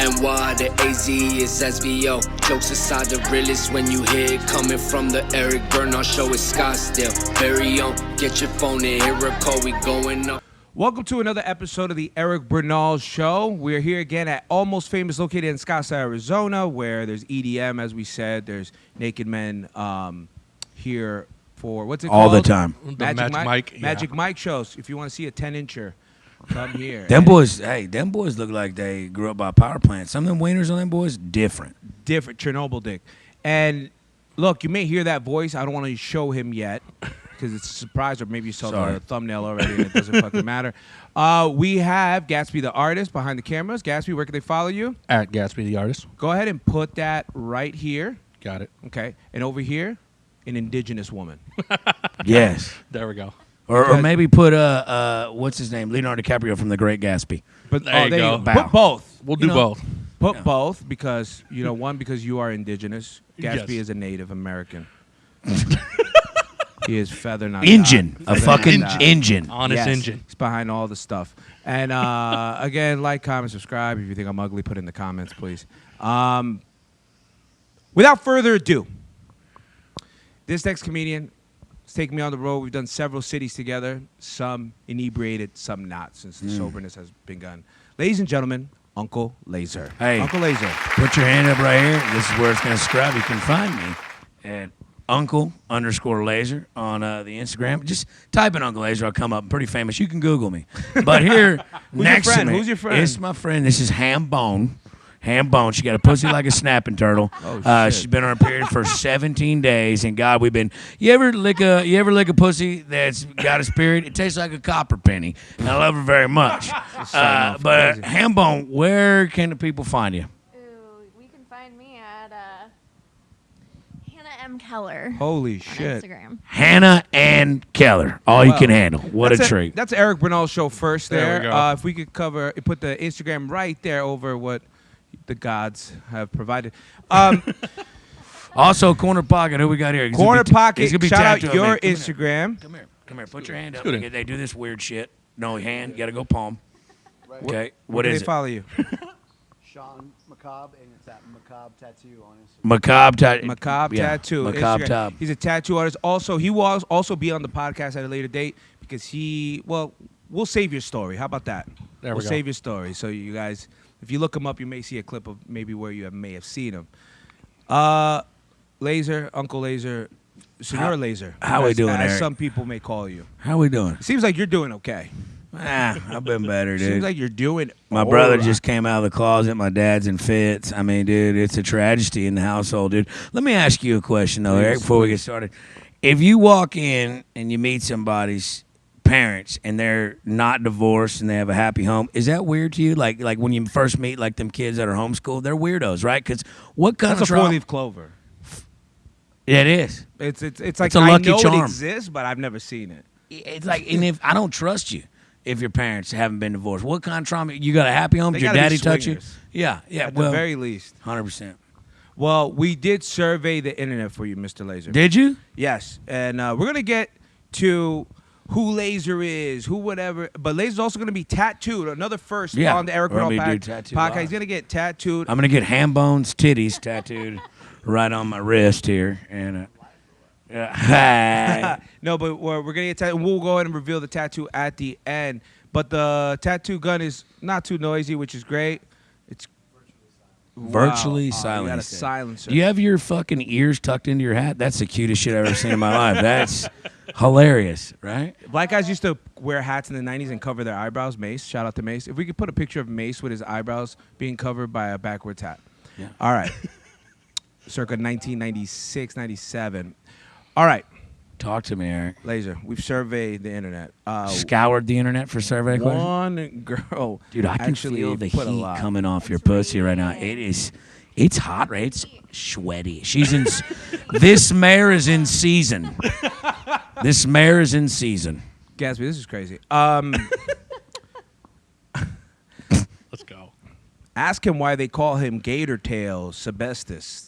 NY, the AZ is SVO. Jokes aside, the realest when you hear it coming from the Eric Bernal show. It's Scottsdale, very own. Get your phone and hear a call, we going up. Welcome to another episode of the Eric Bernal Show. We're here again at Almost Famous, located in Scottsdale, Arizona, where there's EDM, as we said. There's naked men here for, what's it called? All the time. Magic Mike shows. If you want to see a 10-incher, come here. Them boys look like they grew up by a power plant. Some of them wieners on them boys, different. Chernobyl dick. And look, you may hear that voice. I don't want to show him yet because it's a surprise, or maybe you saw the thumbnail already and it doesn't fucking matter. We have Gatsby the artist behind the cameras. Gatsby, where can they follow you? At Gatsby the artist. Go ahead and put that right here. Got it. Okay. And over here, an indigenous woman. Yes. There we go. Or maybe put what's his name, Leonardo DiCaprio from The Great Gatsby. But there you go. Put both. We'll do both. Put both because one, because you are indigenous. Gatsby Yes. is a Native American. He is feather not Engine. die. A fucking engine. Honest engine. He's behind all the stuff. And again, like, comment, subscribe. If you think I'm ugly, put it in the comments, please. Without further ado, this next comedian is taking me on the road. We've done several cities together, some inebriated, some not, since the soberness has begun. Ladies and gentlemen, Uncle Lazer. Hey. Uncle Lazer. Put your hand up right here. This is where it's going to subscribe. You can find me at Uncle_Lazer on the Instagram. Just type in Uncle Lazer. I'll come up. I'm pretty famous. You can Google me. But here, next to me. Who's your friend? It's my friend. This is Ham Bone. Ham Bone. She got a pussy like a snapping turtle. Oh, shit. She's been on her period for 17 days, and God, we've been. You ever lick a pussy that's got a spirit? It tastes like a copper penny. And I love her very much. But Ham Bone, where can the people find you? We can find me at Hannah M. Keller. Holy on shit. Instagram. Hannah and Keller. All you can handle. What a treat. That's Eric Bernal show first There there. we go. If we could put the Instagram right there over what the gods have provided. Also, Corner Pocket. Who we got here? Corner Pocket, He's gonna be shout out tattooed. your Man, come Instagram. Here. Come here. Put your hand up. Scoot in. They do this weird shit. No hand. You got to go palm. Right. Okay. Where What can is they it? follow you? Sean Macabre, and it's at Macabre Tattoo on Instagram. Macabre tattoo. Macabre Tattoo. Macabre Instagram. Tab. He's a tattoo artist. Also, he will also be on the podcast at a later date because we'll save your story. How about that? There we We'll go. save your story. So you guys, if you look him up, you may see a clip of maybe where you may have seen him. Lazer, Uncle Lazer, Senor Lazer. how we doing, as Eric? some people may call you. How we doing? It seems like you're doing okay. I've been better, dude. Seems like you're doing My all brother right. just came out of the closet. My dad's in fits. I mean, dude, it's a tragedy in the household, dude. Let me ask you a question, though, Eric, before we get started. If you walk in and you meet somebody's parents and they're not divorced and they have a happy home, is that weird to you? Like when you first meet like them kids that are homeschooled, they're weirdos, right? Because what kind That's a of four-leaf clover. It is. It's like a lucky I know charm. it exists, but I've never seen it. It's like, and if I don't trust you, if your parents haven't been divorced, what kind of trauma? You got a happy home? They Did your gotta be daddy touch you? swingers. Yeah. At Well, the very least. 100%. Well, we did survey the internet for you, Mr. Lazer. Did you? Yes, and we're gonna get to who Lazer is, who whatever. But Lazer's also gonna be tattooed. Another first Yeah, on the Eric we're Bernal gonna be tattooed podcast. live. He's gonna get tattooed. I'm gonna get Ham Bone's titties tattooed right on my wrist here, and No, but we're gonna get tattooed. We'll go ahead and reveal the tattoo at the end. But the tattoo gun is not too noisy, which is great. It's virtually wow. You silent. got a silencer. Do you have your fucking ears tucked into your hat? That's the cutest shit I've ever seen in my life. That's hilarious, right? Black guys used to wear hats in the 90s and cover their eyebrows. Mace, shout out to Mace. If we could put a picture of Mace with his eyebrows being covered by a backwards hat. Yeah. All right. Circa 1996, 97. All right, Talk to me, Eric. Lazer, we've surveyed the internet. Scoured the internet for survey questions? One girl Dude, I can actually feel the put a heat lot. coming off your pussy right now. It's hot, right? It's sweaty. She's in. This mare is in season. This mare is in season. Gatsby, this is crazy. Let's go. Ask him why they call him Gator Tail Sebestus.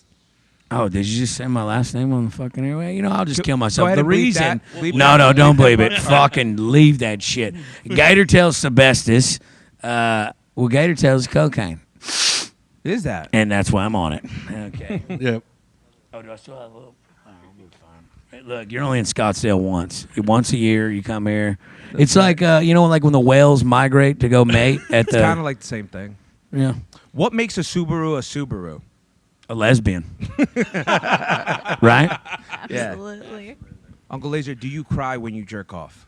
Oh, did you just say my last name on the fucking airway? You know, I'll just kill Go myself. ahead The and bleep reason. that. Bleep No, that. no, don't believe it. Fucking leave that shit. Gator tail Sebestus. Well, gator tail is cocaine. Is that? And that's why I'm on it. Okay. Yep. Oh, do I still have a little? Oh, I'll be fine. Hey, look, you're only in Scottsdale once. Once a year, you come here. It's like, like when the whales migrate to go mate at It's kind of like the same thing. Yeah. What makes a Subaru? A lesbian. Right? Yeah. Absolutely. Uncle Lazer, do you cry when you jerk off?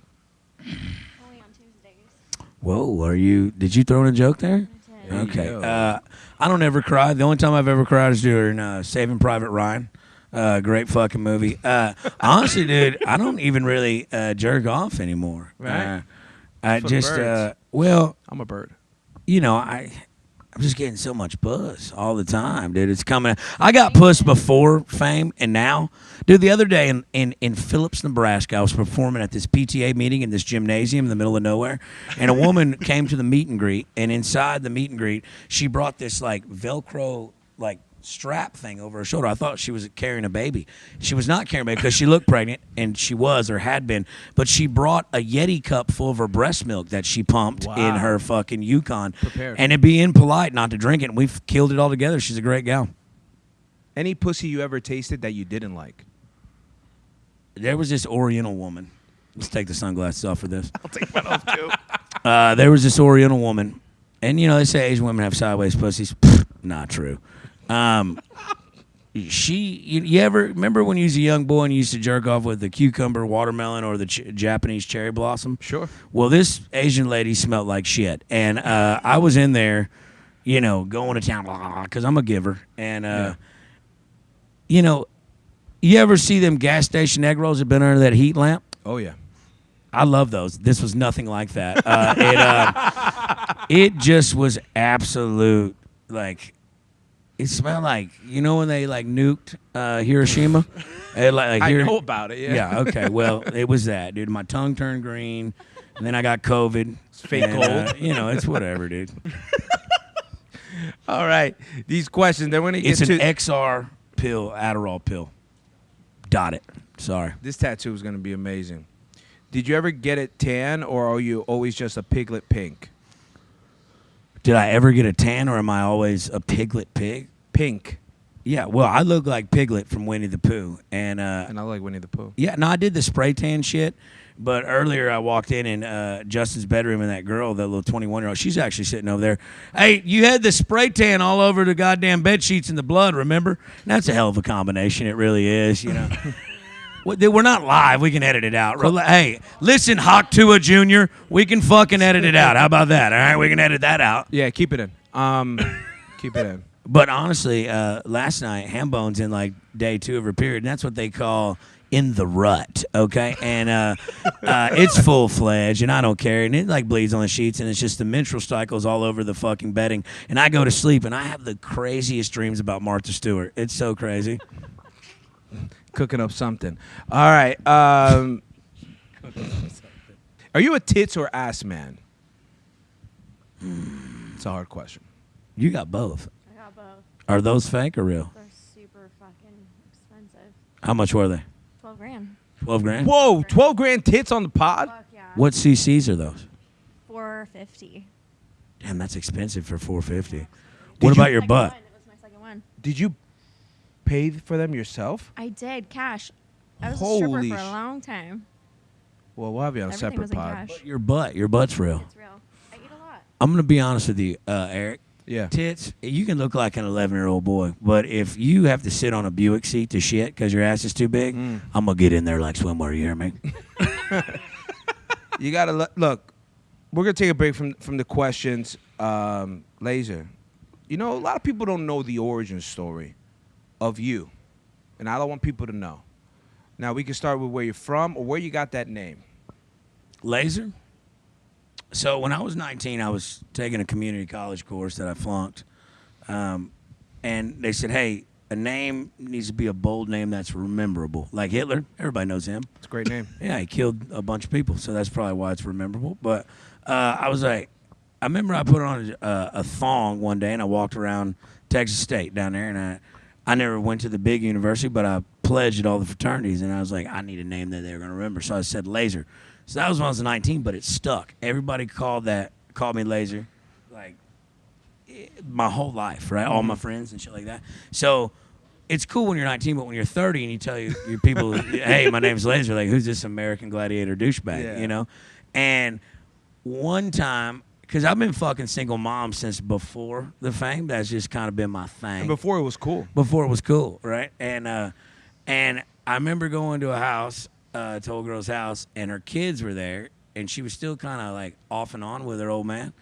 Only on Tuesdays. Whoa, did you throw in a joke there? I did. Okay. Yo. I don't ever cry. The only time I've ever cried is during Saving Private Ryan. Great fucking movie. Honestly, dude, I don't even really jerk off anymore. Right? I For just, birds. I'm a bird. I'm just getting so much puss all the time, dude. It's coming. I got puss before fame and now. Dude, the other day in Phillips, Nebraska, I was performing at this PTA meeting in this gymnasium in the middle of nowhere. And a woman came to the meet and greet. And inside the meet and greet, she brought this, like, Velcro, like, strap thing over her shoulder. I thought she was carrying a baby. She was not carrying a baby because she looked pregnant, and she was or had been. But she brought a Yeti cup full of her breast milk that she pumped in her fucking Yukon. Prepared. And it'd be impolite not to drink it. And we've killed it all together. She's a great gal. Any pussy you ever tasted that you didn't like? There was this Oriental woman. Let's take the sunglasses off for this. I'll take mine off too. There was this Oriental woman. And, they say Asian women have sideways pussies. Pfft, not true. You ever remember when you was a young boy and you used to jerk off with the cucumber, watermelon, or the Japanese cherry blossom? Sure. Well, this Asian lady smelled like shit, and I was in there, going to town because I'm a giver, and you ever see them gas station egg rolls that have been under that heat lamp? Oh, yeah. I love those. This was nothing like that. It just was absolute, like. It smelled like, when they, like, nuked Hiroshima? I know about it, yeah. Yeah, okay. Well, it was that, dude. My tongue turned green, and then I got COVID. It's fake cold. It's whatever, dude. All right. These questions, then when it gets It's an to... XR pill, Adderall pill. Dot it. Sorry. This tattoo is going to be amazing. Did you ever get it tan, or are you always just a piglet pink? Did I ever get a tan, or am I always a piglet pig? Pink. Yeah, well, I look like Piglet from Winnie the Pooh. And I like Winnie the Pooh. yeah, no, I did the spray tan shit. But earlier I walked in Justin's bedroom, and that girl, that little 21-year-old, she's actually sitting over there. Hey, you had the spray tan all over the goddamn bed sheets and the blood, remember? And that's a hell of a combination. It really is, We're not live. We can edit it out. Hey, listen, Hawk Tua Jr., we can fucking edit it out. How about that? All right, we can edit that out. Yeah, keep it in. Keep it in. But honestly, last night, Hambone's in like day 2 of her period, and that's what they call in the rut, okay? And it's full-fledged, and I don't care. And it like bleeds on the sheets, and it's just the menstrual cycles all over the fucking bedding. And I go to sleep, and I have the craziest dreams about Martha Stewart. It's so crazy. Cooking up something. All right. Are you a tits or ass man? It's a hard question. You got both. I got both. Are those fake or real? They're super fucking expensive. How much were they? 12 grand. 12 grand? Whoa, 12 grand tits on the pod? Fuck yeah. What CCs are those? 450. Damn, that's expensive for 450. Did What you- about your Second butt? one. It was my second one. Did you pay for them yourself? I did cash. I was a Holy stripper for sh- a long time. Well, we'll have you on a Everything separate was in pod. cash. Your butt. Your butt's real. It's real. I eat a lot. I'm going to be honest with you, Eric. Yeah. Tits, you can look like an 11-year-old boy, but if you have to sit on a Buick seat to shit because your ass is too big, I'm going to get in there like swimwear, you hear me? You got to look. We're going to take a break from the questions. Lazer, a lot of people don't know the origin story of you, and I don't want people to know. Now, we can start with where you're from or where you got that name. Lazer? So when I was 19, I was taking a community college course that I flunked, and they said, hey, a name needs to be a bold name that's rememberable. Like Hitler, everybody knows him. It's a great name. Yeah, he killed a bunch of people, so that's probably why it's rememberable. But I was like, I remember I put on a thong one day, and I walked around Texas State down there, and I never went to the big university, but I pledged at all the fraternities, and I was like, I need a name that they were going to remember. So I said Lazer. So that was when I was 19, but it stuck. Everybody called me Lazer. Like, my whole life, right? All my friends and shit like that. So it's cool when you're 19, but when you're 30 and you tell your people, hey, my name's Lazer, like, who's this American Gladiator douchebag, Yeah. you know? And one time, because I've been fucking single mom since before the fame. That's just kind of been my thing. And before it was cool. Before it was cool, right? And I remember going to a house, to old girl's house, and her kids were there, and she was still kind of like off and on with her old man.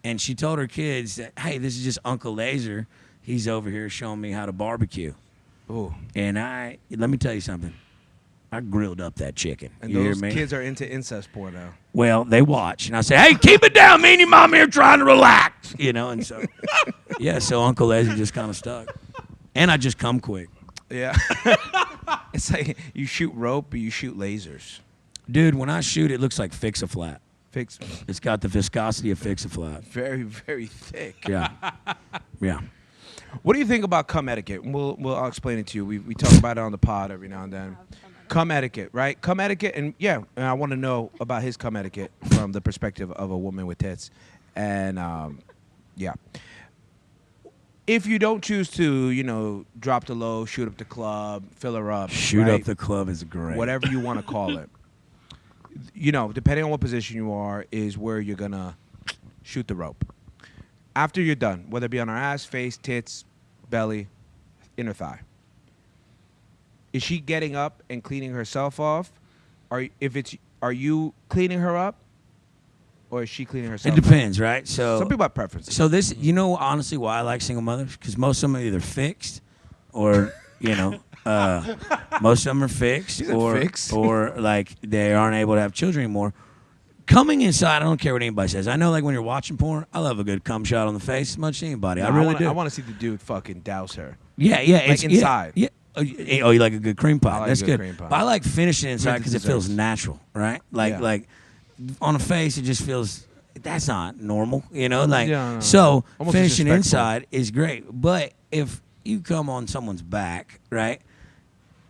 And she told her kids that, hey, this is just Uncle Lazer. He's over here showing me how to barbecue. Ooh. And let me tell you something. I grilled up that chicken. And You hear those me? kids are into incest porn now. Well, they watch, and I say, "Hey, keep it down, me and your mom here trying to relax," you know. And so, yeah, so Uncle Lazer just kind of stuck, and I just come quick, Yeah. It's like you shoot rope, but you shoot lasers. dude. When I shoot, it looks like Fix-A-Flat. Fix. It's got the viscosity of Fix-A-Flat. Very, very thick. Yeah, yeah. What do you think about cum etiquette? I'll explain it to you. We talk about it on the pod every now and then. Cum etiquette, right? Cum etiquette, and I want to know about his cum etiquette from the perspective of a woman with tits. And yeah. If you don't choose to, drop the low, shoot up the club, fill her up, Shoot right? up the club is great. Whatever you want to call it. Depending on what position you are, is where you're gonna shoot the rope. After you're done, whether it be on her ass, face, tits, belly, inner thigh. Is she getting up and cleaning herself off? Are you cleaning her up? Or is she cleaning herself It depends, right? So Some people have preferences. So this, honestly, why I like single mothers? Because most of them are either fixed, or most of them are fixed, fixed? or like they aren't able to have children anymore. Coming inside, I don't care what anybody says. I know, like when you're watching porn, I love a good cum shot on the face as much as anybody. I really do. I want to see the dude fucking douse her. Yeah, it's inside. Yeah. Oh, you like a good cream pie? I like That's a good good. cream pie. But I like finishing inside because it feels desserts. natural, right? Yeah. Like on the face, it just feels that's not normal, Like Yeah, so, almost finishing disrespectful. inside is great. But if you come on someone's back, right?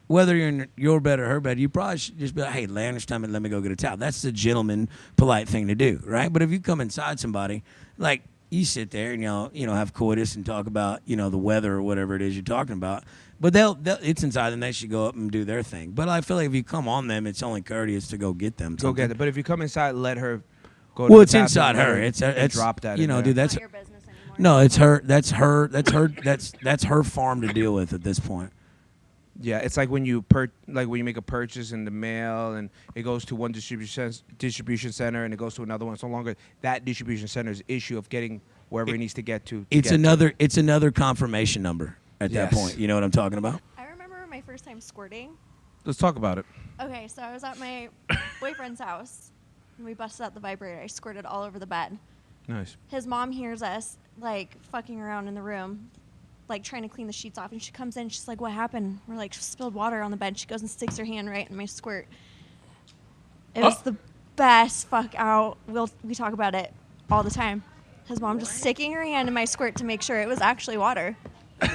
Whether you're in your bed or her bed, you probably should just be like, "Hey, lay on your stomach, let me go get a towel." That's the gentleman, polite thing to do, right? But if you come inside somebody, like you sit there and have coitus and talk about the weather or whatever it is you're talking about, but it's inside and they should go up and do their thing. But I feel like if you come on them, it's only courteous to go get them. Go get it. But if you come inside, let her go. Well, to it's the bathroom, inside let her. It's drop that. dude. That's Not your business anymore. no. It's her. That's her. That's her farm to deal with at this point. Yeah, it's like when you make a purchase in the mail and it goes to one distribution center and it goes to another one. It's no longer that distribution center's issue of getting wherever it needs to get to. It's another confirmation number at that Yes. point. You know what I'm talking about? I remember my first time squirting. Let's talk about it. Okay, so I was at my boyfriend's house, and we busted out the vibrator. I squirted all over the bed. Nice. His mom hears us, fucking around in the room, trying to clean the sheets off. And she comes in, she's like, "What happened?" We're like, "Spilled water on the bed." She goes and sticks her hand right in my squirt. It was the best fuck out. We talk about it all the time. His mom just sticking her hand in my squirt to make sure it was actually water. You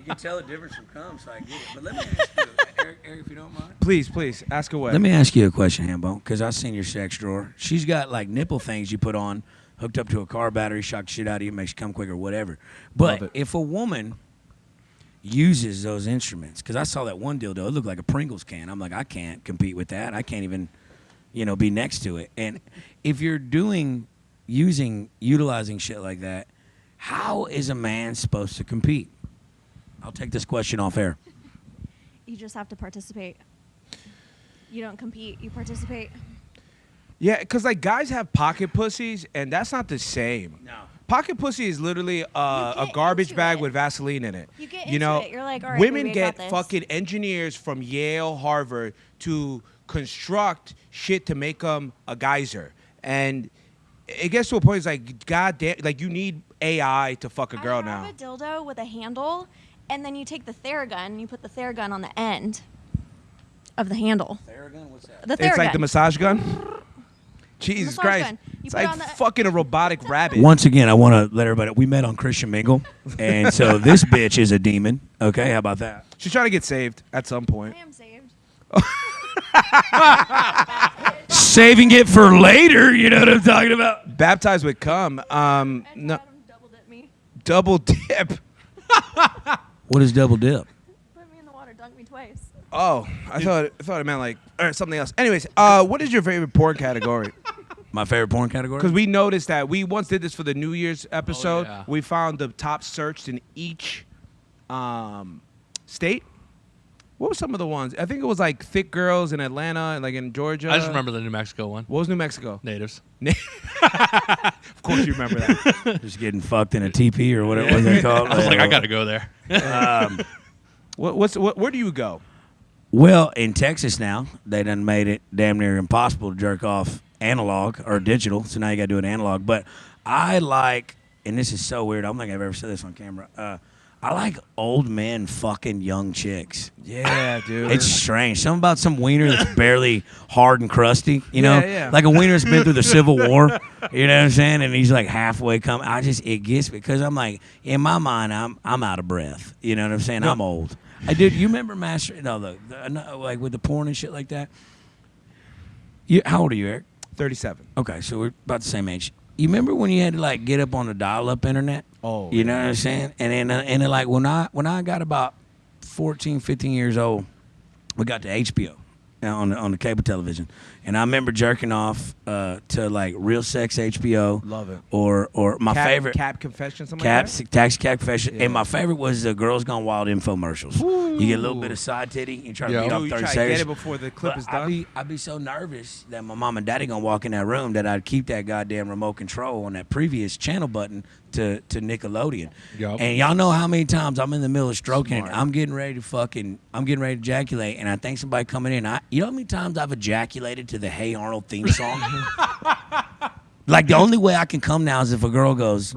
can tell the difference from cum, so I get it. But let me ask you, Eric, if you don't mind. Please, ask away. Let me ask you a question, Hambo, because I've seen your sex drawer. She's got nipple things you put on, hooked up to a car battery, shock the shit out of you, makes you come quicker, whatever. Love But it. if a woman uses those instruments, because I saw that one dildo, it looked like a Pringles can. I'm like, I can't compete with that. I can't even, be next to it. And if you're utilizing shit like that, how is a man supposed to compete? I'll take this question off air. You just have to participate. You don't compete, you participate. Yeah, because guys have pocket pussies, and that's not the same. No. Pocket pussy is literally a get garbage into bag it. with Vaseline in it. You get into it. You're like, "All right, women baby, I got get this." fucking engineers from Yale, Harvard to construct shit to make them a geyser, and it gets to a point. It's goddamn, you need AI to fuck a girl I now. have a dildo with a handle, and then you take the Theragun and you put the Theragun on the end of the handle. Theragun? What's that? The Theragun. It's like the massage gun. Jesus massage Christ! gun. You It's put like on the- fucking a robotic rabbit. Once again, I want to let everybody. We met on Christian Mingle, and so this bitch is a demon. Okay, how about that? She's trying to get saved at some point. I am saved. Saving it for later. You know what I'm talking about? Baptized with cum. And No. Adam double Double dip. What is double dip? Put me in the water, dunk me twice. Oh, I thought it meant like something else. Anyways, what is your favorite porn category? My favorite porn category? Because we noticed that we once did this for the New Year's episode. yeah. We found the top searched in each state. What were some of the ones? I think it was like thick girls in Atlanta and like in Georgia. I just remember the New Mexico one. What was New Mexico? Natives. Of course you remember that. Just getting fucked in a teepee or whatever they call it. I was like, I gotta go there. Where do you go? Well, in Texas now, they done made it damn near impossible to jerk off analog or digital, so now you got to do it analog. But I like, and this is so weird, I don't think I've ever said this on camera, I like old men fucking young chicks. Yeah, dude. It's strange. Something about some wiener that's barely hard and crusty, you know? Yeah. Like a wiener that's been through the Civil War, you know what I'm saying? And he's like halfway come. It gets me, because I'm like, in my mind, I'm out of breath. You know what I'm saying? I'm old. You remember like with the porn and shit like that? How old are you, Eric? 37. Okay, so we're about the same age. You remember when you had to like get up on the dial-up internet? Oh, you know what I'm saying? And then like when I got about 14, 15 years old, we got to HBO on the cable television, and I remember jerking off to like Real Sex HBO. Love it. Or my favorite Cap Confession, something like that? Taxi Cab Confession. Yeah. And my favorite was the Girls Gone Wild infomercials. Ooh. You get a little bit of side titty, you try to beat off You 30 try to seconds. get it before the clip But is done. I'd be so nervous that my mom and daddy gonna walk in that room that I'd keep that goddamn remote control on that previous channel button to Nickelodeon. Yup. And y'all know how many times I'm in the middle of stroking Smart. it. I'm getting ready to ejaculate, and I think somebody coming in. You know how many times I've ejaculated to the Hey Arnold theme song? Like the only way I can come now is if a girl goes,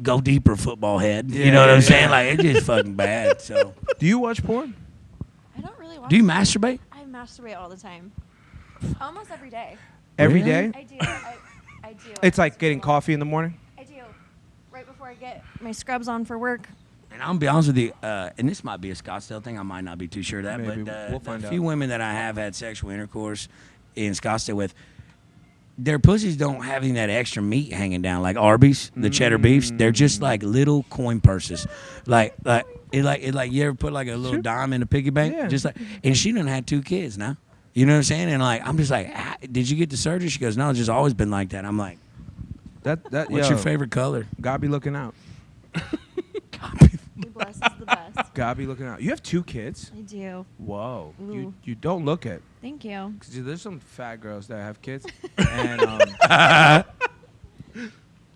"Go deeper, football head." You know what I'm saying? Like it's just fucking bad. So, Do you watch porn? I don't really watch. do you masturbate? I masturbate all the time. Almost every day. Every Really? day? I do. I do. It's like getting coffee in the morning? I do. Right before I get my scrubs on for work. And I'll be honest with you, and this might be a Scottsdale thing. I might not be too sure of that, Maybe. but We'll find the out. few women that I have had sexual intercourse in Scottsdale with, their pussies don't have any of that extra meat hanging down like Arby's, the cheddar beefs. They're just like little coin purses, like you ever put like a little dime in a piggy bank, Yeah. just like. And she done had 2 kids now. You know what I'm saying? And like I'm just like, did you get the surgery? She goes, no, it's just always been like that. I'm like, what's your favorite color? God be looking out. Be blessed is the best. God be looking out. You have 2 kids? I do. Whoa. Ooh. You don't look it. Thank you. Because there's some fat girls that have kids. And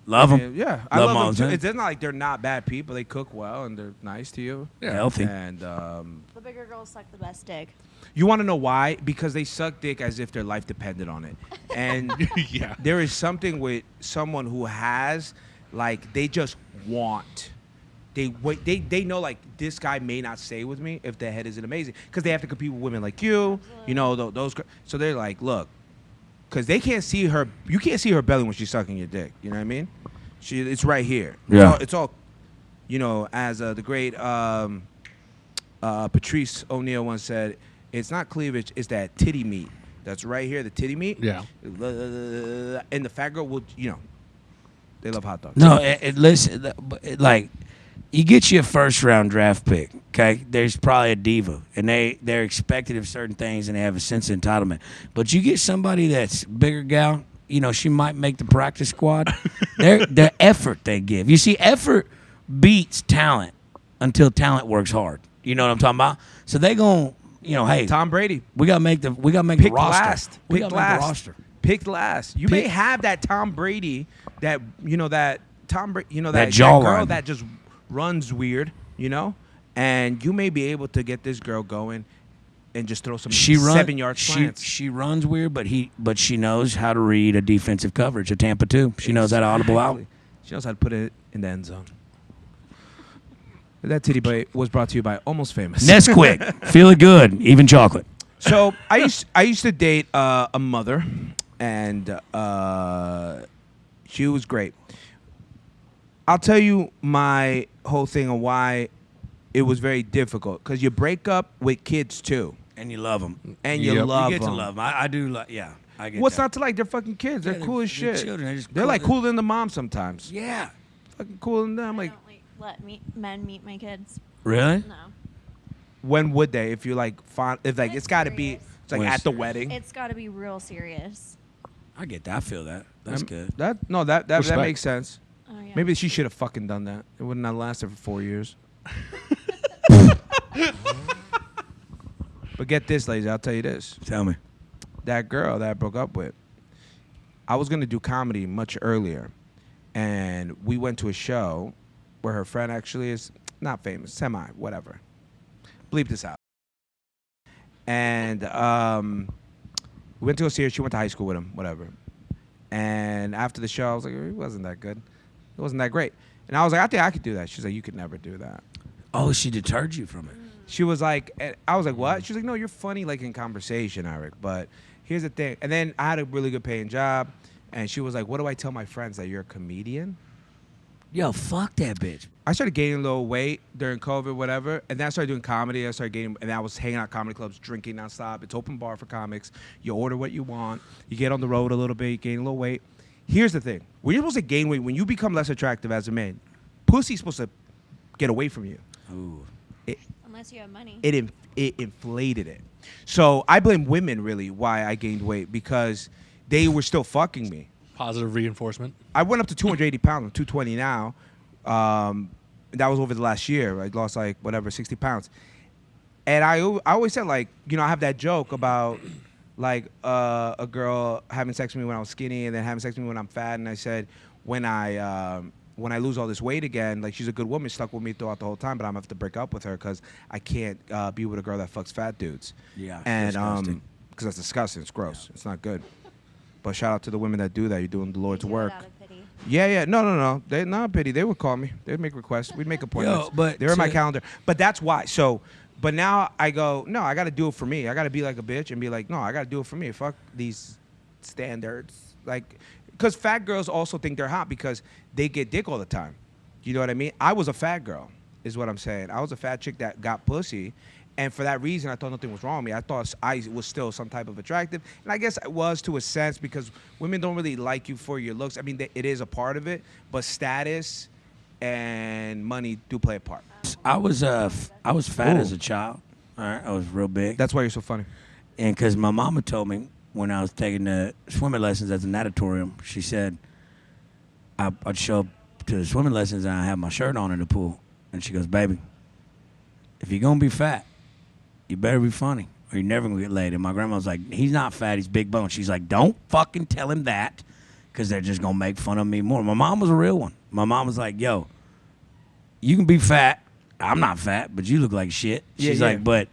Love them. yeah, I Love love moms, them too. huh? It's not like they're not bad people. They cook well and they're nice to you. Healthy. And The bigger girls suck the best dick. you want to know why? Because they suck dick as if their life depended on it. And Yeah. there is something with someone who has, like, they just want. They know, like, this guy may not stay with me if the head isn't amazing. Because they have to compete with women like you. You know, those. So they're like, look. Because they can't see her. You can't see her belly when she's sucking your dick. You know what I mean? It's right here. Yeah. It's all you know, as the great Patrice O'Neal once said, it's not cleavage, it's that titty meat. That's right here, the titty meat. Yeah. And the fat girl will, you know, they love hot dogs. No, listen, like, you get you a first-round draft pick, okay? There's probably a diva, and they're expected of certain things, and they have a sense of entitlement. But you get somebody that's bigger gal, you know, she might make the practice squad. Their effort they give. You see, effort beats talent until talent works hard. You know what I'm talking about? So they gon', you know, hey, Tom Brady. we gotta make the Picked roster. last. We Picked gotta make the last. roster. Picked last. You may have that Tom Brady, that, you know, that Tom Brady, you know, That that jawline. girl that just runs weird, you know? And you may be able to get this girl going and just throw some 7-yard slants. She runs weird, but she knows how to read a defensive coverage. A Tampa 2. She knows how to audible out. Exactly. She knows how to put it in the end zone. That titty bite was brought to you by Almost Famous. Nesquik, feel it good, even chocolate. So I used to date a mother, and she was great. I'll tell you my whole thing on why it was very difficult. Because you break up with kids too, And you love them. and you Yep. love You get them. to love them. I do like. Yeah, I get What's that. not to like? They're fucking kids. They're Yeah, cool as they're shit. children. They're just They're cool. like cooler than the mom sometimes. Yeah. Fucking cooler than them. I Like, don't like let men meet my kids. Really? No. When would they? If you like, find if like When it's it's got to be. serious. It's like When it's at the serious. wedding. It's got to be real serious. I get that. I feel that. That's good. That Respect. makes sense. Oh yeah. Maybe she should have fucking done that. It wouldn't have lasted for 4 years. But get this, ladies. I'll tell you this. Tell me. That girl that I broke up with, I was going to do comedy much earlier. And we went to a show where her friend actually is not famous, semi, whatever. Bleep this out. And we went to go see her. She went to high school with him, whatever. And after the show, I was like, it wasn't that good. It wasn't that great. And I was like, I think I could do that. She's like, you could never do that. Oh, she deterred you from it. She was like, I was like, what? She was like, no, you're funny like in conversation, Eric. But here's the thing. And then I had a really good paying job. And she was like, what do I tell my friends, that you're a comedian? Yo, fuck that bitch. I started gaining a little weight during COVID, whatever. And then I started doing comedy. I started gaining, and I was hanging out at comedy clubs, drinking nonstop. It's open bar for comics. You order what you want. You get on the road a little bit. You gain a little weight. Here's the thing. When you're supposed to gain weight, when you become less attractive as a man, pussy's supposed to get away from you. Ooh. Unless you have money. It inflated it. So I blame women, really, why I gained weight, because they were still fucking me. Positive reinforcement. I went up to 280 pounds. I'm 220 now. That was over the last year. I lost like whatever 60 pounds. And I always said, like, you know, I have that joke about like a girl having sex with me when I was skinny and then having sex with me when I'm fat. And I said, when I lose all this weight again, like, she's a good woman, stuck with me throughout the whole time, but I'm gonna have to break up with her because I can't be with a girl that fucks fat dudes. Yeah, and disgusting. because that's disgusting. It's gross. Yeah. It's not good. But shout out to the women that do that. You're doing the Lord's They do it work. out of pity. Yeah. No. They not pity. They would call me. They'd make requests. We'd make appointments. but they're in my to- calendar. But that's why. So, but now I go, no, I got to do it for me. I got to be like a bitch and be like, no, I got to do it for me. Fuck these standards. Like, because fat girls also think they're hot because they get dick all the time. You know what I mean? I was a fat girl, is what I'm saying. I was a fat chick that got pussy. And for that reason, I thought nothing was wrong with me. I thought I was still some type of attractive. And I guess I was to a sense, because women don't really like you for your looks. I mean, it is a part of it, but status and money do play a part. I was fat as a child. All right, I was real big. That's why you're so funny. And because my mama told me when I was taking the swimming lessons at the natatorium, she said I'd show up to the swimming lessons and I'd have my shirt on in the pool. And she goes, baby, if you're going to be fat, you better be funny or you're never going to get laid. And my grandma was like, he's not fat, he's big bone. She's like, don't fucking tell him that because they're just going to make fun of me more. My mom was a real one. My mom was like, yo, you can be fat. I'm not fat, but you look like shit. She's like, but,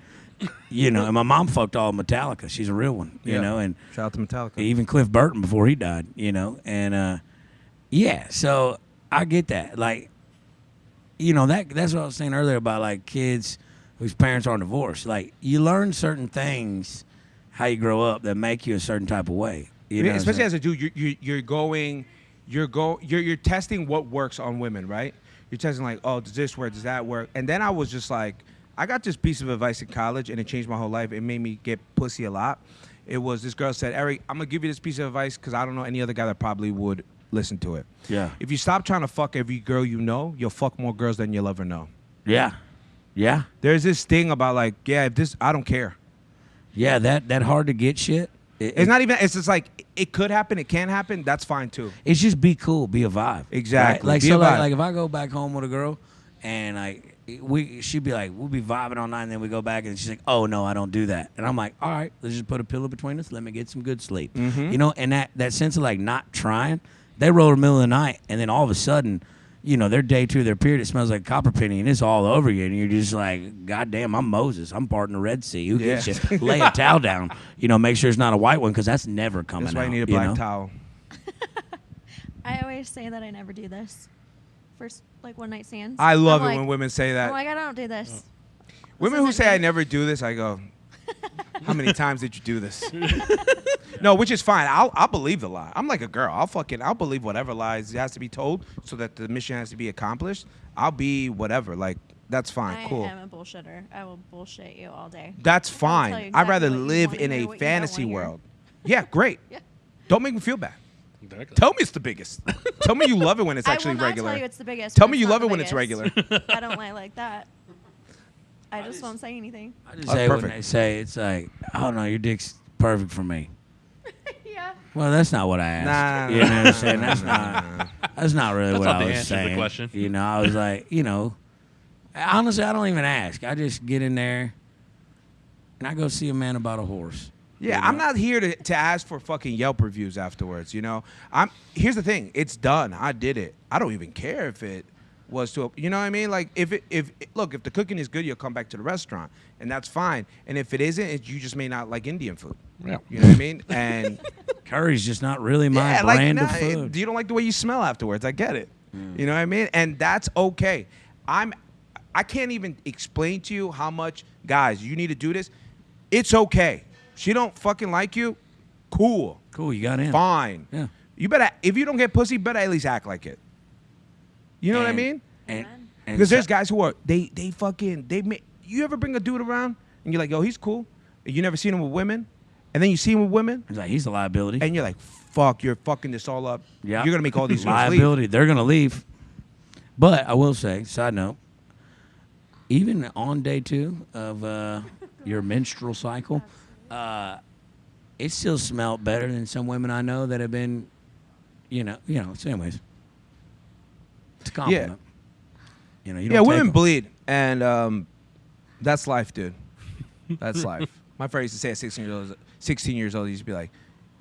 you know, and my mom fucked all Metallica. She's a real one, you know. And shout out to Metallica. even Cliff Burton before he died, you know. And, yeah, so I get that. Like, you know, that's what I was saying earlier about, like, kids whose parents are divorced. Like, you learn certain things how you grow up that make you a certain type of way. You know, especially as a dude, you're testing what works on women, right? You're testing like, oh, does this work? Does that work? And then I was just like, I got this piece of advice in college, and it changed my whole life. It made me get pussy a lot. It was, this girl said, Eric, I'm gonna give you this piece of advice because I don't know any other guy that probably would listen to it. Yeah. If you stop trying to fuck every girl you know, you'll fuck more girls than you'll ever know. Yeah. Yeah. There's this thing about like, yeah, if this, I don't care. Yeah, that hard to get shit. It's not even, it's just like, it could happen, it can happen, that's fine too. It's just be cool, be a vibe. Exactly. Right? Like, Be so a vibe. like if I go back home with a girl and like she'd be like, we'll be vibing all night and then we go back and she's like, oh no, I don't do that. And I'm like, all right, let's just put a pillow between us, let me get some good sleep. Mm-hmm. You know, and that sense of like not trying, they roll in the middle of the night and then all of a sudden, you know, their day two, their period, it smells like copper penny and it's all over you. And you're just like, God damn, I'm Moses. I'm parting the Red Sea. Who gets you? Lay a towel down. You know, make sure it's not a white one because that's never coming out. That's why you need a black know? towel. I always say that I never do this. First, like, one night stands. I love I'm it like, when women say that. I'm like, I don't do this. Women who isn't say me. I never do this, I go, how many times did you do this? No, which is fine. I'll believe the lie. I'm like a girl. I'll believe whatever lies has to be told so that the mission has to be accomplished. I'll be whatever. Like, that's fine. I Cool. am a bullshitter. I will bullshit you all day. That's tell fine. you I'd exactly rather what you live wanna in hear, a what you don't fantasy wanna hear. world. Yeah, great. Yeah. Don't make me feel bad. Exactly. Tell me it's the biggest. Tell me you love it when it's actually I will not regular. tell you it's the biggest. Tell when me it's you not love the it when it's biggest. regular. I don't like that. I just won't say anything. I just Oh, say when perfect. they say it's like, oh no, your dick's perfect for me. Yeah. Well, that's not what I asked. Nah, You know what I'm nah, saying? nah, That's nah, not. That's not really That's what not I the was answer to the saying. question. You know, I was like, honestly, I don't even ask. I just get in there, and I go see a man about a horse. Yeah, You know? I'm not here to ask for fucking Yelp reviews afterwards. Here's the thing. It's done. I did it. I don't even care if it was to. You know what I mean? Like if the cooking is good, you'll come back to the restaurant, and that's fine. And if it isn't, you just may not like Indian food. Yeah. You know what I mean? And Curry's just not really my yeah, brand like of food. you don't like the way you smell afterwards. I get it. You know what I mean? And that's okay. I can't even explain to you how much, guys, you need to do this. It's okay. She don't fucking like you. Cool. Cool, you got in. Fine. Yeah. You better, if you don't get pussy, better at least act like it. You know what I mean? And Because so- there's guys who are you ever bring a dude around and you're like, yo, he's cool. And you never seen him with women, and then you see him with women, It's like he's a liability. and you're like, fuck, you're fucking this all up. Yeah. You're gonna make all these girls leave. liability. They're gonna leave. But I will say, side note, even on day 2 of your menstrual cycle, it still smelled better than some women I know that have been, So, anyways, it's a compliment. You don't Yeah, take women them. bleed, and that's life, dude. That's life. My friend used to say at 16 years old, he used to be like,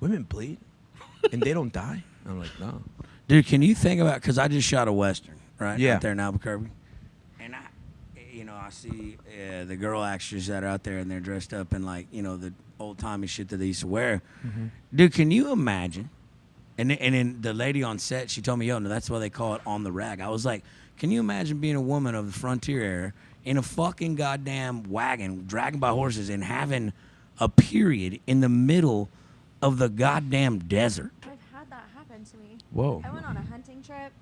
women bleed, and they don't die? I'm like, no. Dude, can you think about? Because I just shot a western, right? Yeah. Out there in Albuquerque, and I see the girl actors that are out there, and they're dressed up in like the old timey shit that they used to wear. Mm-hmm. Dude, can you imagine? And then the lady on set, she told me, "Yo, no, that's why they call it on the rag." I was like, "Can you imagine being a woman of the frontier era in a fucking goddamn wagon, dragged by horses, and having a period in the middle of the goddamn desert?" I've had that happen to me. Whoa. I went on a hunting trip.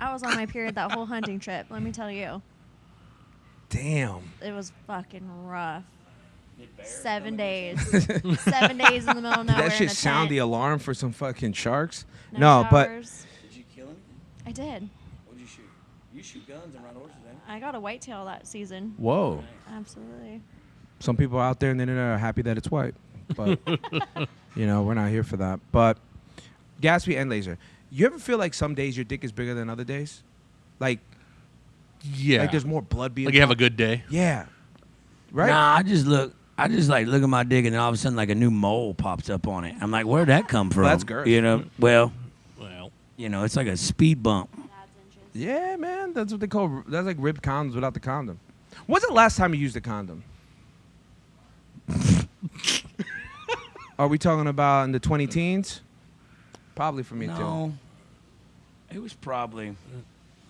I was on my period that whole hunting trip. Let me tell you, Damn. it was fucking rough. 7 days. 7 days in the middle of nowhere. Did that shit in a sound tent. the alarm for some fucking sharks? No but showers. Did you kill him? I did. What'd you shoot? You shoot guns and ride horses, eh? I got a whitetail that season. whoa. Absolutely. Some people out there in the internet are happy that it's white, but we're not here for that. But Gatsby and Lazer, you ever feel like some days your dick is bigger than other days? Like Yeah. there's more blood being Like you have a pumped? good day. Yeah. Right? Nah, I just look at my dick, and then all of a sudden, like a new mole pops up on it. I'm like, where'd that come from? that's girth. Well, Well, it's like a speed bump. Dad's inches. Yeah, man. That's what they call, that's like ribbed condoms without the condom. When's the last time you used a condom? Are we talking about in the 20 teens? Probably for me too. No, it was probably.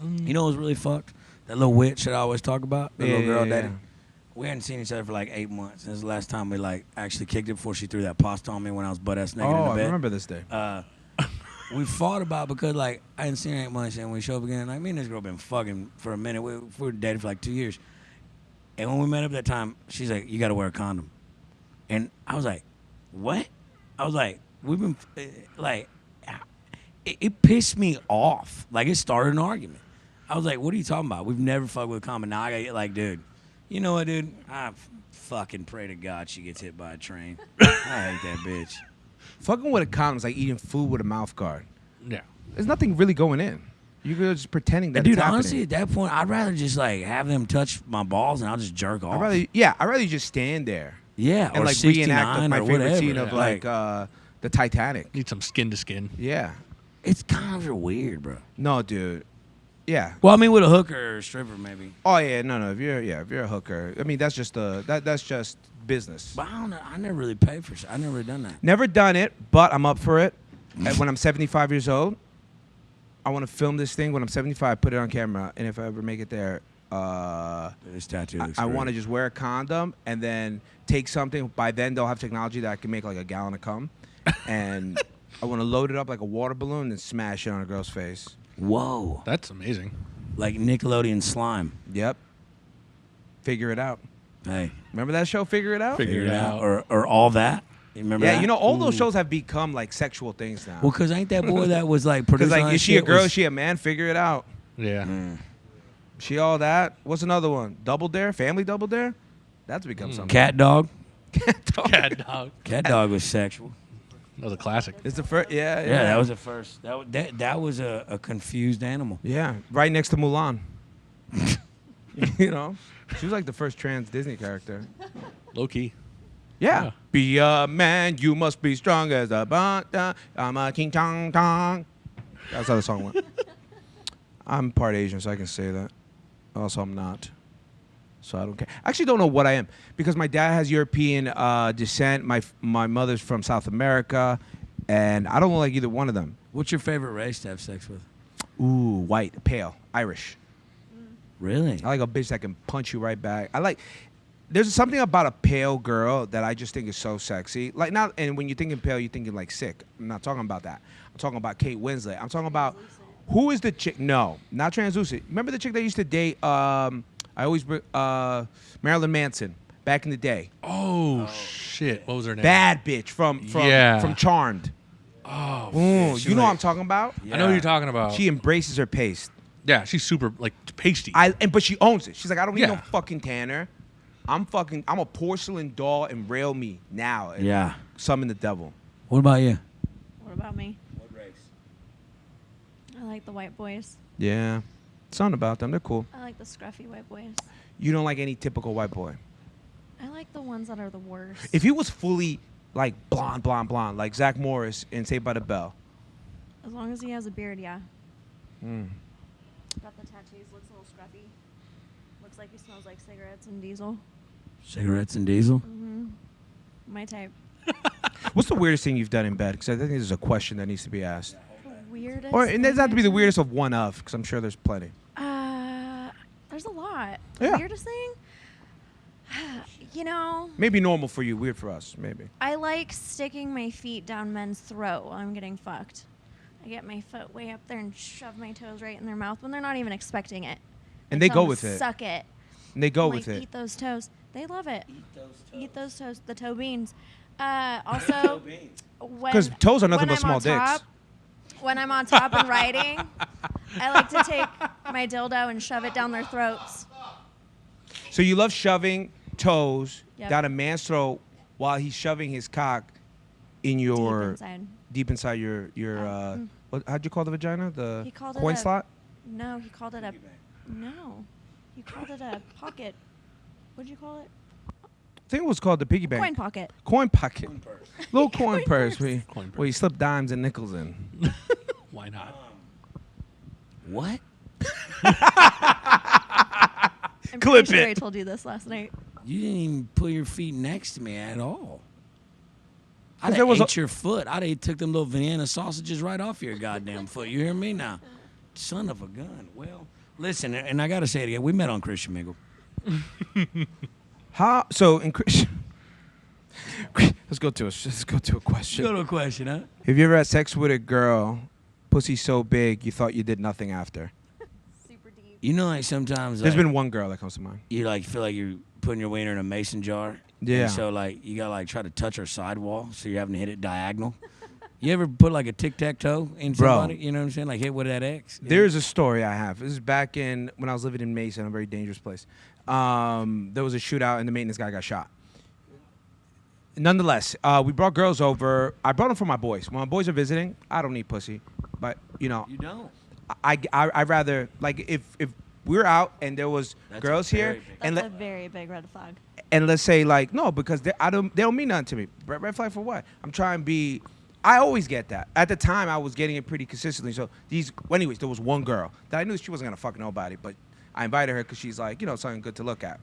You know what was really fucked? That little witch that I always talk about. The little girl that we hadn't seen each other for like 8 months. This is the last time we like actually kicked it before she threw that pasta on me when I was butt ass naked in Oh, the I bed. remember this day. We fought about because like I hadn't seen her in 8 months, and we show up again. Like me and this girl been fucking for a minute. We were dating for like 2 years, and when we met up that time, she's like, "You got to wear a condom," and I was like, "What?" I was like, "We've been like." It pissed me off. Like it started an argument. I was like, "What are you talking about? We've never fucked with a condom." Now I gotta get like, dude. You know what, dude? I fucking pray to God she gets hit by a train. I hate that bitch. Fucking with a condom is like eating food with a mouth guard. yeah. There's nothing really going in. You're just pretending that Dude, it's happening. honestly, at that point, I'd rather just like have them touch my balls and I'll just jerk off. I'd rather you just stand there yeah, and or like 69 reenact my or favorite whatever. scene of like the Titanic. Need some skin to skin. Yeah. It's kind of weird, bro. No, dude. Yeah. Well, I mean, with a hooker or a stripper, maybe. Oh yeah, no. If you're a hooker, I mean that's just that's just business. But I don't know. I never really paid for it. I never really done that. Never done it, but I'm up for it. And when I'm 75 years old, I want to film this thing. When I'm 75, put it on camera, and if I ever make it there, This tattoo looks I great. want to just wear a condom and then take something. By then, they'll have technology that I can make like a gallon of cum, and I want to load it up like a water balloon and smash it on a girl's face. Whoa. That's amazing. Like Nickelodeon slime. Yep. Figure it out. Hey. Remember that show, Figure It Out? Figure it out. Or all that. You remember Yeah, that? you know, all those shows have become like sexual things now. Well, because ain't that boy that was like Because producing like, is she a girl? Is she a man? Figure it out. Yeah. She all that. What's another one? Double Dare? Family Double Dare? That's become something. Cat Dog? Cat dog. Cat Dog was sexual. That was a classic. It's the first. Yeah, Yeah, that was the first. That was a confused animal. Yeah, right next to Mulan. You know, she was like the first trans Disney character. Low key. Yeah. Yeah. Be a man, you must be strong as a banter. I'm a king tong tong. That's how the song went. I'm part Asian, so I can say that. Also, I'm not. So I don't care. I actually don't know what I am because my dad has European descent. My mother's from South America, and I don't look like either one of them. What's your favorite race to have sex with? Ooh, white, pale, Irish. Really? I like a bitch that can punch you right back. There's something about a pale girl that I just think is so sexy. Like not, and when you're thinking pale, you're thinking like sick. I'm not talking about that. I'm talking about Kate Winslet. I'm talking about who is the chick? No, not translucent. Remember the chick that used to date? Marilyn Manson back in the day. Oh, shit. What was her name? Bad bitch from Charmed. Oh, Ooh, shit. you know what I'm talking about? I know who you're talking about. She embraces her paste. Yeah, she's super like pasty. But she owns it. She's like, I don't need no Yeah. fucking tanner. I'm a porcelain doll and rail me now. And Yeah. summon the devil. What about you? What about me? What race? I like the white boys. Yeah. Something about them. They're cool. I like the scruffy white boys. You don't like any typical white boy. I like the ones that are the worst. If he was fully like blonde, like Zach Morris in Saved by the Bell. As long as he has a beard, yeah. Mm. Got the tattoos, looks a little scruffy. Looks like he smells like cigarettes and diesel. Cigarettes and diesel? Mm-hmm. My type. What's the weirdest thing you've done in bed? Because I think there's a question that needs to be asked. The weirdest. Or it doesn't have to be the thing? weirdest of one of, because I'm sure there's plenty. There's a lot. The Yeah. weirdest thing? You know, Maybe normal for you, weird for us, maybe. I like sticking my feet down men's throat while I'm getting fucked. I get my foot way up there and shove my toes right in their mouth when they're not even expecting it. And I they tell go them with to it. Suck it. And they go I'm with like, it. Eat those toes. They love it. Eat those toes. The toe beans. Also, Because toes are nothing when but small I'm on top, dicks. When I'm on top and riding, I like to take my dildo and shove it down their throats. So you love shoving toes Yep. down a man's throat while he's shoving his cock in your deep inside your how'd you call the vagina? The He called coin it a- slot? No, he called it a pocket. What'd you call it? I think it was called the piggy bank. Coin pocket. Coin pocket. Little coin Coin purse. purse. Where you slip dimes and nickels in. Why not? What? I'm Clip pretty sure it. I told you this last night. You didn't even put your feet next to me at all. I'd there have was ate your foot. I'd have took them little Vienna sausages right off your goddamn foot. You hear me now? Son of a gun. Well, listen, and I got to say it again. We met on Christian Mingle. How? So in Christian. Let's go to a question. Go to a question, huh? Have you ever had sex with a girl, pussy so big you thought you did nothing after? Super deep. You know, like sometimes There's like, been one girl that comes to mind. you like feel like you're putting your wiener in a mason jar. Yeah. And so like you gotta like try to touch her sidewall, so you're having to hit it diagonal. You ever put like a tic-tac-toe in Bro. somebody? You know what I'm saying? Like hit with that X. There's a story I have. This is back in when I was living in Mason, a very dangerous place. There was a shootout and the maintenance guy got shot. Nonetheless, we brought girls over. I brought them for my boys. When my boys are visiting, I don't need pussy, but you know, You don't. I rather like if we're out and there was That's girls a here very big- and That's a very big red flag. and let's say like no because they don't mean nothing to me. Red flag for what? I'm trying to be. I always get that. At the time, I was getting it pretty consistently. So anyways, there was one girl that I knew she wasn't gonna fuck nobody, but I invited her because she's like, you know, something good to look at.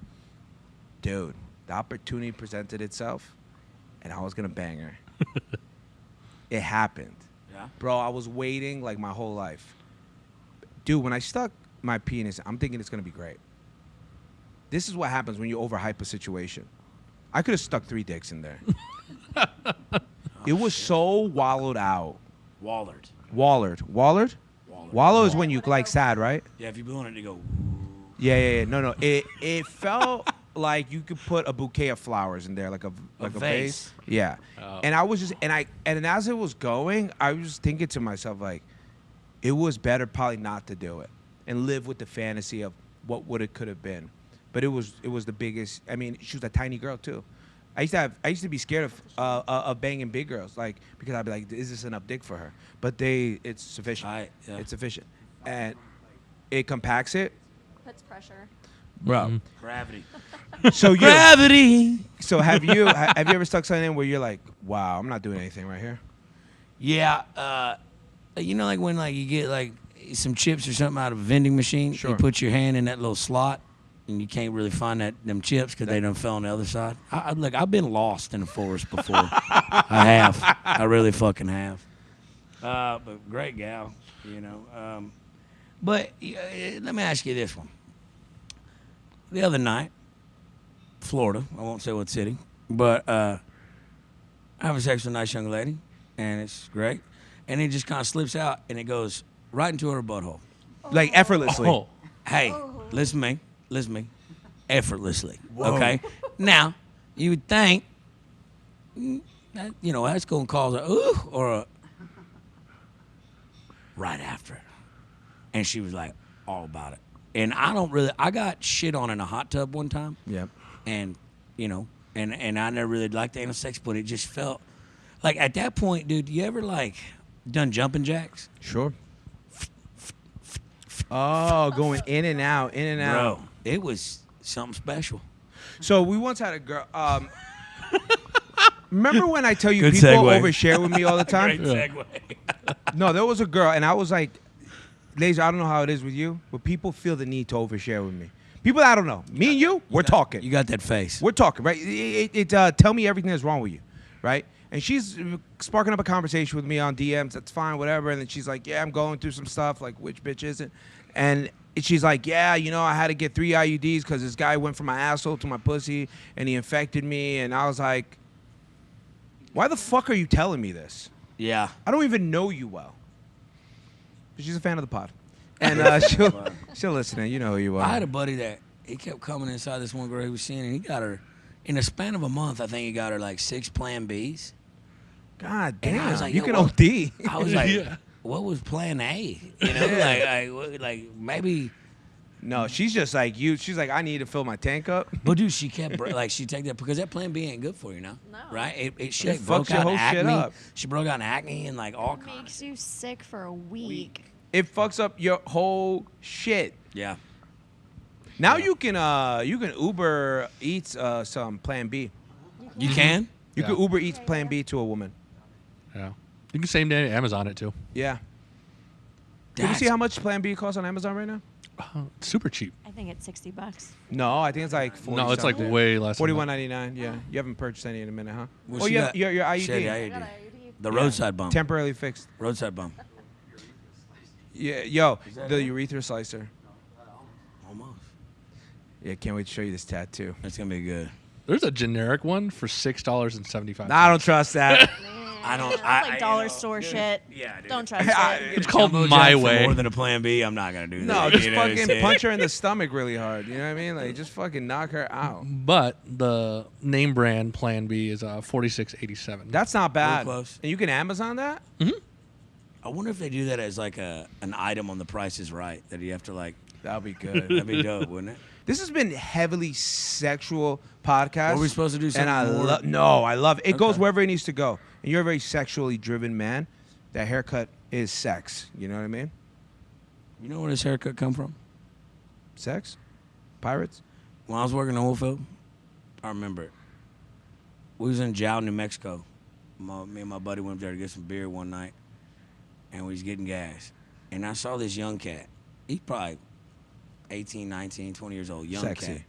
Dude, the opportunity presented itself, and I was gonna bang her. It happened, Yeah. bro. I was waiting like my whole life. Dude, when I stuck my penis, I'm thinking it's gonna be great. This is what happens when you overhype a situation. I could have stuck 3 dicks in there. It was so wallowed out. Wallard. Wallard. Wallow is when you like sad, right? Yeah, if you want it to go. Yeah. No. It felt like you could put a bouquet of flowers in there, like a vase. Yeah. Oh. And I was just and as it was going, I was just thinking to myself like, it was better probably not to do it and live with the fantasy of what could have been. But it was the biggest. I mean, she was a tiny girl too. I used to be scared of banging big girls, like because I'd be like, is this enough dick for her? But it's sufficient. Yeah. It's sufficient, and it compacts it, Puts pressure. bro. Gravity. So Gravity. So have you ever stuck something in where you're like, wow, I'm not doing anything right here? Yeah. You know, like when like you get like some chips or something out of a vending machine. Sure. You put your hand in that little slot. And you can't really find them chips because they done fell on the other side. Look, I've been lost in the forest before. I have. I really fucking have. But great gal, you know. But let me ask you this one. The other night, Florida, I won't say what city, but I have sex with a nice young lady, and it's great. And it just kind of slips out, and it goes right into her butthole. Like effortlessly. Oh. Hey, listen to me, effortlessly. Okay. Now, you would think, that, you know, that's going to cause a ooh or a right after it, and she was like all about it. And I got shit on in a hot tub one time. Yep. And you know, and I never really liked anal sex, but it just felt like at that point, dude. You ever like done jumping jacks? Sure. Oh, going in and out, in and out. Bro, it was something special. So we once had a girl. Remember when I tell you Good people segue. overshare with me all the time? Great segue. No, there was a girl, and I was like, Lazer, I don't know how it is with you, but people feel the need to overshare with me. People I don't know. Me and you, we're talking. You got that face. We're talking, right? Tell me everything that's wrong with you, right? And she's sparking up a conversation with me on DMs. That's fine, whatever. And then she's like, yeah, I'm going through some stuff. Like, which bitch isn't? And she's like, yeah, you know, I had to get 3 IUDs because this guy went from my asshole to my pussy, and he infected me. And I was like, why the fuck are you telling me this? Yeah. I don't even know you well. But she's a fan of the pod. And she'll listen. You know who you are. I had a buddy that he kept coming inside this one girl he was seeing, and he got her in the span of a month. I think he got her like 6 Plan Bs. God And damn, I was like, you yo, can what- OD. I was like, Yeah. what was Plan A? You know, like maybe. No, she's just like you. She's like, I need to fill my tank up. But dude, she kept like she take that because that Plan B ain't good for you now, No. right? She It like, broke fucks your out whole shit acne. up. She broke out acne and like all It kinds. makes you sick for a week. It fucks up your whole shit. Yeah. Now you can Uber Eats some Plan B. You can. You Yeah. can Uber Eats Plan B to a woman. Yeah. You can same day Amazon it too. Yeah. Did you see how much Plan B costs on Amazon right now? Super cheap. I think it's $60. No, I think it's like 40 No, it's like something. way less. than that. $41.99. Yeah, you haven't purchased any in a minute, huh? Well, Oh, she yeah, got- your she had IUD. the IUD. The roadside bump. Temporarily fixed. Roadside bump. Yeah, yo, that the it? urethra slicer. Almost. Yeah, can't wait to show you this tattoo. That's gonna be good. There's a generic one for $6.75. Nah, I don't trust that. I don't. That's I, like you dollar know, store dude, shit. Yeah, dude. Don't trust I- it. It's called Jumbo My Jack for Way. More than a Plan B. I'm not gonna do that. No, just you know what I'm fucking saying? punch her in the stomach really hard. You know what I mean? Like, just fucking knock her out. But the name brand Plan B is $46.87. That's not bad. close. And you can Amazon that? I wonder if they do that as like an item on The Price Is Right that you have to like. That would be good. That'd be dope, wouldn't it? This has been heavily sexual podcast. Were we supposed to do something And more? I love it. It goes Okay. wherever it needs to go. And you're a very sexually driven man. That haircut is sex. You know what I mean? You know where this haircut come from? Sex? Pirates? When I was working in Oilfield, I remember it. We was in Jow, New Mexico. Me and my buddy went up there to get some beer one night, and we was getting gas. And I saw this young cat. He's probably 18, 19, 20 years old. Young Sexy. cat.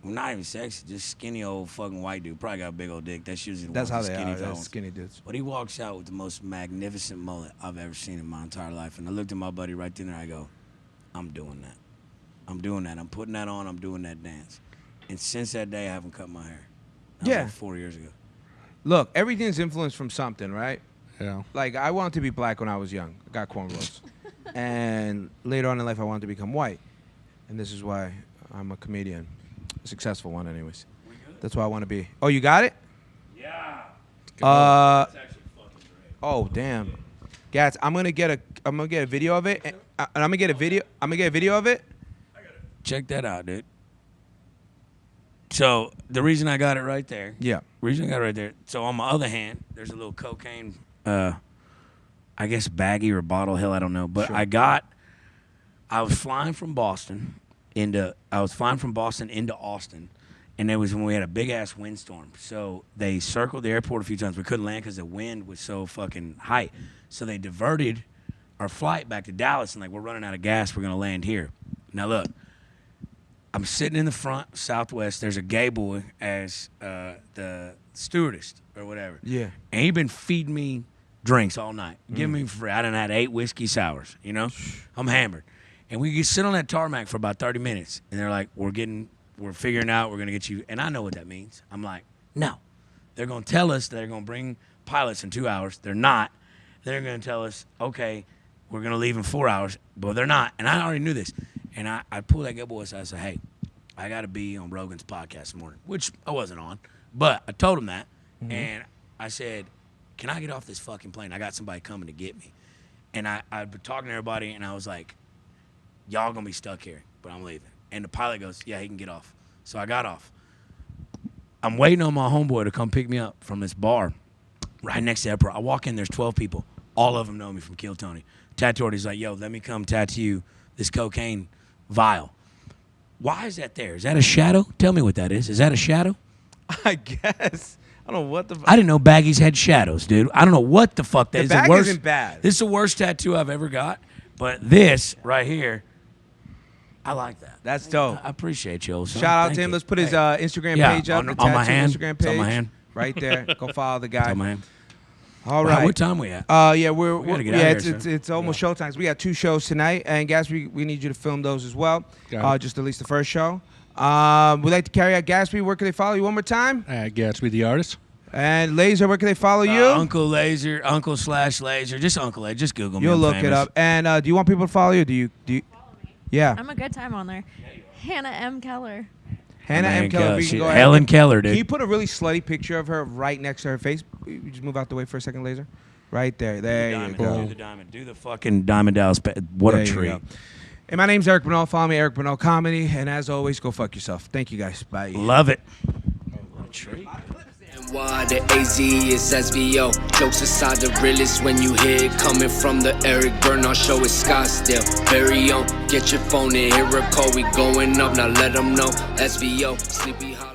Well, not even sexy, just skinny old fucking white dude. Probably got a big old dick. That's usually the That's how ones, the they skinny are. That's ones. skinny dudes. But he walks out with the most magnificent mullet I've ever seen in my entire life. And I looked at my buddy right then and I go, I'm doing that. I'm doing that. I'm putting that on. I'm doing that dance. And since that day, I haven't cut my hair. That was Yeah. like 4 years ago. Look, everything's influenced from something, right? Yeah. Like, I wanted to be black when I was young. I got cornrows. And later on in life, I wanted to become white. And this is why I'm a comedian. A successful one, anyways. That's what I want to be. Oh, you got it? Yeah. That's actually fucking great. Oh, damn. Gats, I'm gonna get a video of it, and I'm gonna get a video of it. Check that out, dude. So the reason I got it right there. Yeah. So on my other hand, there's a little cocaine, I guess baggie or bottle, hell, I don't know. But Sure. I was flying from Boston into Austin, and it was when we had a big ass windstorm. So they circled the airport a few times. We couldn't land because the wind was so fucking high. So they diverted our flight back to Dallas, and like, we're running out of gas. We're gonna land here. Now look, I'm sitting in the front, Southwest. There's a gay boy as the stewardess or whatever. Yeah. And he been feeding me drinks all night. Giving me for free. I done had 8 whiskey sours, you know? I'm hammered. And we sit on that tarmac for about 30 minutes. And they're like, we're figuring out, we're going to get you. And I know what that means. I'm like, no. They're going to tell us they're going to bring pilots in 2 hours. They're not. They're going to tell us, okay, we're going to leave in 4 hours. But they're not. And I already knew this. And I pulled that gay boy aside. I said, hey, I got to be on Rogan's podcast this morning, which I wasn't on. But I told him that. Mm-hmm. And I said, can I get off this fucking plane? I got somebody coming to get me. And I'd been talking to everybody, and I was like, y'all going to be stuck here, but I'm leaving. And the pilot goes, yeah, he can get off. So I got off. I'm waiting on my homeboy to come pick me up from this bar right next to the airport. I walk in, there's 12 people. All of them know me from Kill Tony. Tattoo artist's like, yo, let me come tattoo this cocaine vial. Why is that there? Is that a shadow? Tell me what that is. Is that a shadow? I guess. I don't know what the. I didn't know baggies had shadows, dude. I don't know what the fuck that is. The bag worst, isn't bad. This is the worst tattoo I've ever got. But this right here, I like that. That's dope. I appreciate you, old son. Shout out Thank to him. you. Let's put his Hey. Instagram Yeah, page up. on the my tattoo hand. Instagram It's page. on my hand. Right there. Go follow the guy. Tell my hand. All Wow, right. what time we at? Yeah, we're gotta get yeah, out of here, it's almost showtime. So we got 2 shows tonight, and Gatsby, we need you to film those as well. Just at least the first show. We'd like to carry out Gatsby. Where can they follow you one more time? Gatsby the artist. And Lazer, where can they follow you? Uncle Lazer, Uncle/Lazer, just Uncle Lazer. Just Google me. You'll I'm look famous. it up. And do you want people to follow you? Do you? Follow me. Yeah. I'm a good time on there. Hannah M. Keller. Hannah M. Keller. We can go ahead. Helen Keller, dude. Can you put a really slutty picture of her right next to her face? You just move out the way for a second, Lazer. Right there. There you go. Do the diamond. Do the fucking Diamond Dallas. What There a you treat. go. And my name's Eric Bernal. Follow me, Eric Bernal Comedy. And as always, go fuck yourself. Thank you guys. Bye. Love it. What a treat. NY, the AZ is SVO. Jokes aside, the realest when you hear it coming from the Eric Bernal show. It's Scottsdale. Very on. Get your phone and hear a call. We going up. Now let them know. SVO. Sleepy Hollow.